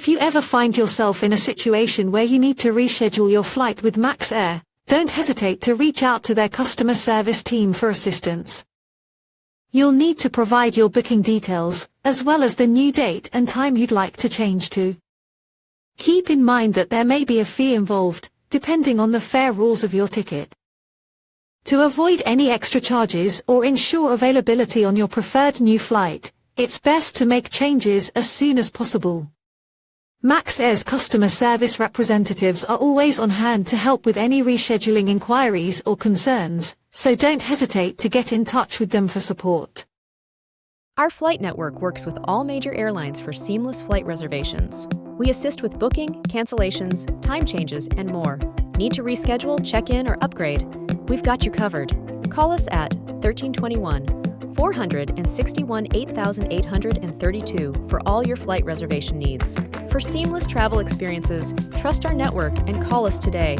If you ever find yourself in a situation where you need to reschedule your flight with Max Air, don't hesitate to reach out to their customer service team for assistance. You'll need to provide your booking details, as well as the new date and time you'd like to change to. Keep in mind that there may be a fee involved, depending on the fare rules of your ticket. To avoid any extra charges or ensure availability on your preferred new flight, it's best to make changes as soon as possible. Max Air's customer service representatives are always on hand to help with any rescheduling inquiries or concerns, so don't hesitate to get in touch with them for support. Our flight network works with all major airlines for seamless flight reservations. We assist with booking, cancellations, time changes, and more. Need to reschedule, check in, or upgrade? We've got you covered. Call us at 1321-461-8832 for all your flight reservation needs. For seamless travel experiences, trust our network and call us today.